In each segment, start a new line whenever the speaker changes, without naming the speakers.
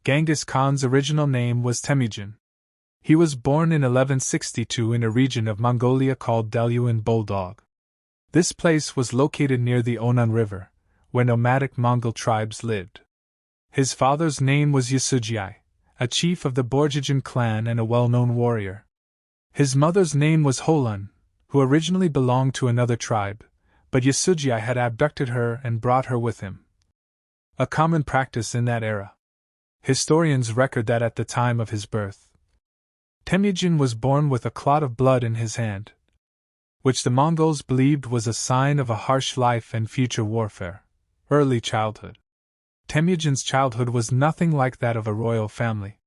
Genghis Khan's original name was Temüjin. He was born in 1162 in a region of Mongolia called Delyu Bulldog. This place was located near the Onon River, where nomadic Mongol tribes lived. His father's name was Yasugei, a chief of the Börte clan and a well-known warrior. His mother's name was Holun, who originally belonged to another tribe, but Yasugei had abducted her and brought her with him. A common practice in that era. Historians record that at the time of his birth, Temüjin was born with a clot of blood in his hand, which the Mongols believed was a sign of a harsh life and future warfare. Early childhood. Temüjin's childhood was nothing like that of a royal family.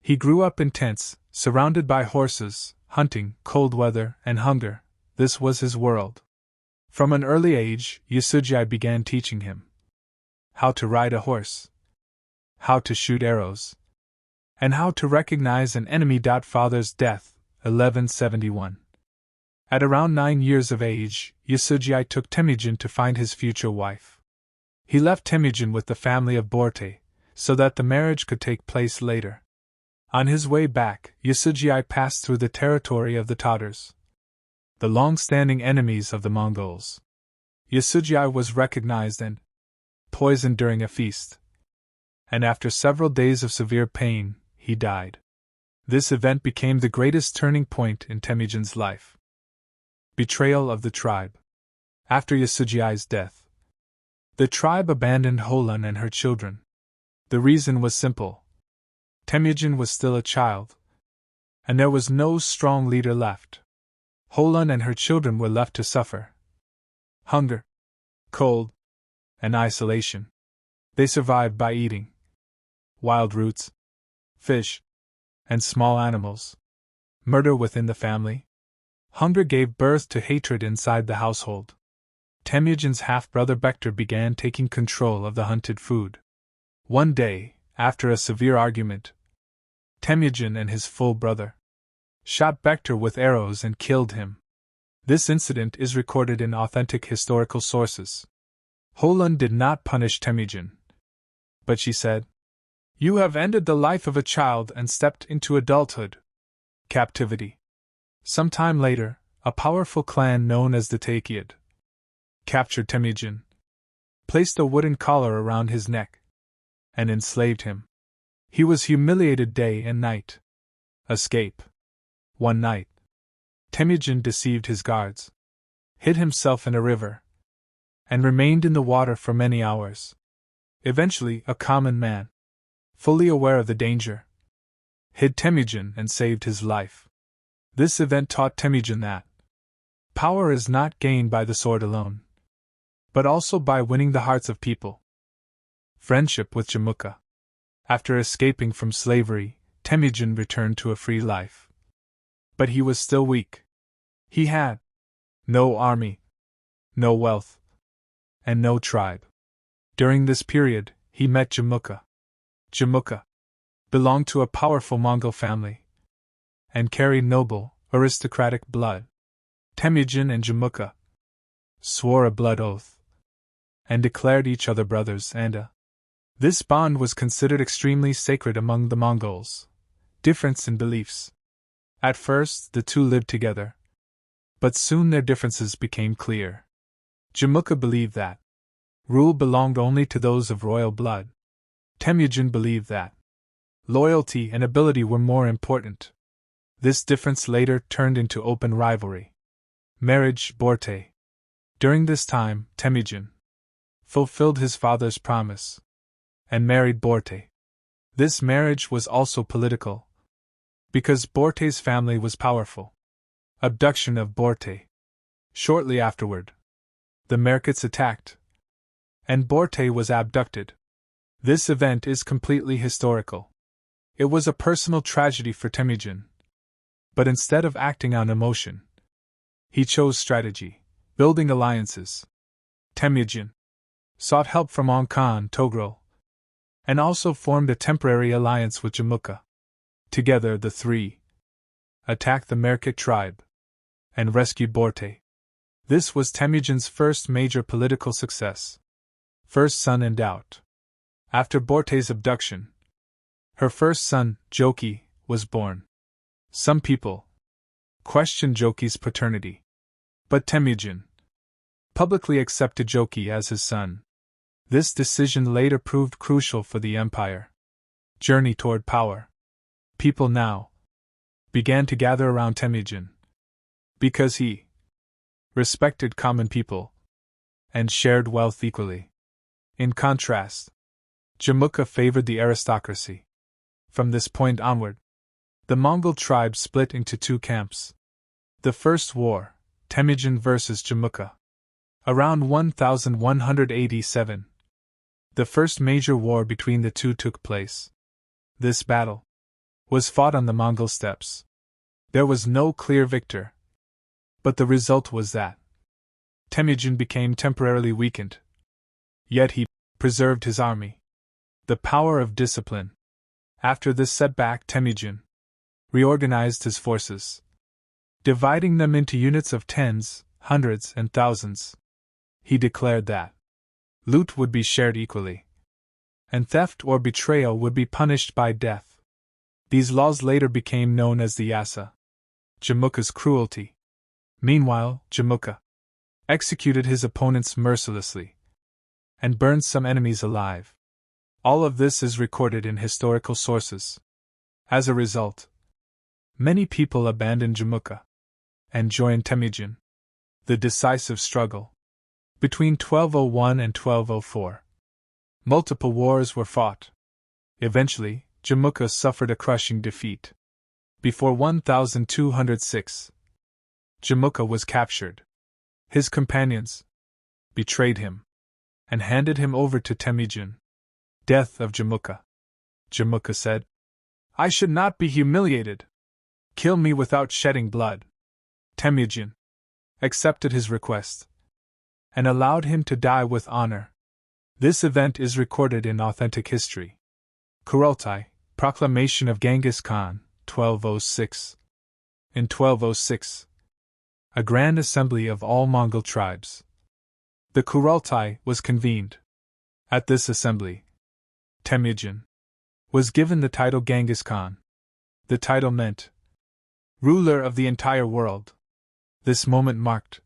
He grew up in tents, surrounded by horses, hunting, cold weather, and hunger. This was his world. From an early age, Yasugei began teaching him how to ride a horse, how to shoot arrows, and how to recognize an enemy. Father's death, 1171. At around 9 years of age, Yasugei took Temüjin to find his future wife. He left Temüjin with the family of Börte, so that the marriage could take place later. On his way back, Yasugei passed through the territory of the Tatars, the long-standing enemies of the Mongols. Yasugei was recognized and poisoned during a feast, and after several days of severe pain, he died. This event became the greatest turning point in Temüjin's life. Betrayal of the tribe. After Yasugei's death, the tribe abandoned Holun and her children. The reason was simple. Temüjin was still a child, and there was no strong leader left. Holun and her children were left to suffer hunger, cold, and isolation. They survived by eating wild roots, fish, and small animals. Murder within the family. Hunger gave birth to hatred inside the household. Temüjin's half-brother Börte began taking control of the hunted food. One day, after a severe argument, Temüjin and his full brother shot Börte with arrows and killed him. This incident is recorded in authentic historical sources. Holun did not punish Temüjin, but she said, "You have ended the life of a child and stepped into adulthood." Captivity. Some time later, a powerful clan known as the Takyid captured Temüjin, placed a wooden collar around his neck, and enslaved him. He was humiliated day and night. Escape. One night, Temüjin deceived his guards, hid himself in a river, and remained in the water for many hours. Eventually, a common man, fully aware of the danger, hid Temüjin and saved his life. This event taught Temüjin that power is not gained by the sword alone, but also by winning the hearts of people. Friendship with Jamukha. After escaping from slavery, Temüjin returned to a free life. But he was still weak. He had no army, no wealth, and no tribe. During this period, he met Jamukha. Jamukha belonged to a powerful Mongol family and carried noble, aristocratic blood. Temüjin and Jamukha swore a blood oath and declared each other brothers and this bond was considered extremely sacred among the Mongols. Difference in beliefs. At first, the two lived together, but soon their differences became clear. Jamukha believed that rule belonged only to those of royal blood. Temüjin believed that loyalty and ability were more important. This difference later turned into open rivalry. Marriage. Börte. During this time, Temüjin fulfilled his father's promise and married Börte. This marriage was also political, because Börte's family was powerful. Abduction of Börte. Shortly afterward, the Merkits attacked, and Börte was abducted. This event is completely historical. It was a personal tragedy for Temüjin, but instead of acting on emotion, he chose strategy, building alliances. Temüjin sought help from Khan Togrul, and also formed a temporary alliance with Jamukha. Together the three attacked the Merkit tribe and rescued Börte. This was Temüjin's first major political success. First son in doubt. After Börte's abduction, Her first son, Joki, was born. Some people questioned Joki's paternity, but Temüjin publicly accepted Joki as his son. This decision later proved crucial for the empire journey toward power. People now began to gather around Temüjin because he respected common people and shared wealth equally. In contrast, Jamukha favored the aristocracy. From this point onward, the Mongol tribes split into two camps. The First War, Temüjin versus Jamukha. Around 1187, the first major war between the two took place. This battle was fought on the Mongol steppes. There was no clear victor, but the result was that Temüjin became temporarily weakened. Yet he preserved his army. The power of discipline. After this setback, Temüjin reorganized his forces, dividing them into units of tens, hundreds, and thousands. He declared that loot would be shared equally, and theft or betrayal would be punished by death. These laws later became known as the Yasa, Jamukha's cruelty. Meanwhile, Jamukha executed his opponents mercilessly and burned some enemies alive. All of this is recorded in historical sources. As a result, many people abandoned Jamukha and joined Temüjin. The decisive struggle between 1201 and 1204. Multiple wars were fought. Eventually, Jamukha suffered a crushing defeat. Before 1206, Jamukha was captured. His companions betrayed him and handed him over to Temüjin. Death of Jamukha. Jamukha said, "I should not be humiliated. Kill me without shedding blood." Temüjin accepted his request and allowed him to die with honor. This event is recorded in authentic history. Kurultai, proclamation of Genghis Khan, 1206. In 1206, a grand assembly of all Mongol tribes, the Kurultai, was convened. At this assembly, Temüjin was given the title Genghis Khan. The title meant ruler of the entire world. This moment marked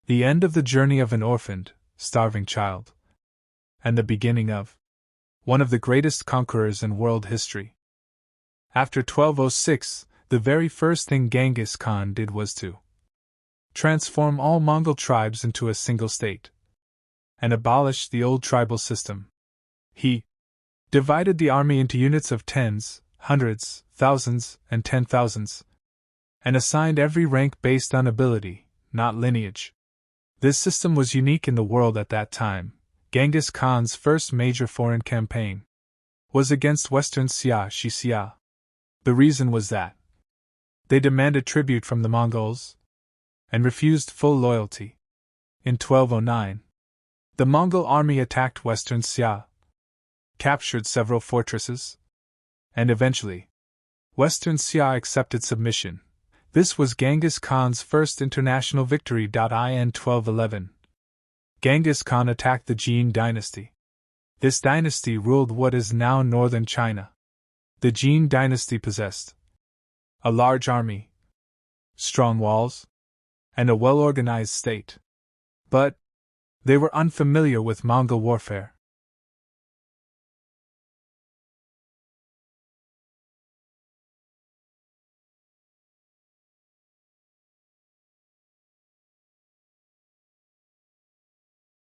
the end of the journey of an orphaned, starving child, and the beginning of one of the greatest conquerors in world history. After 1206, the very first thing Genghis Khan did was to transform all Mongol tribes into a single state and abolish the old tribal system. He divided the army into units of tens, hundreds, thousands, and 10,000s, and assigned every rank based on ability, not lineage. This system was unique in the world at that time. Genghis Khan's first major foreign campaign was against Western Xia. The reason was that they demanded tribute from the Mongols and refused full loyalty. In 1209, the Mongol army attacked Western Xia, captured several fortresses, and eventually, Western Xia accepted submission. This was Genghis Khan's first international victory. In 1211, Genghis Khan attacked the Jin dynasty. This dynasty ruled what is now northern China. The Jin dynasty possessed a large army, strong walls, and a well-organized state. But they were unfamiliar with Mongol warfare.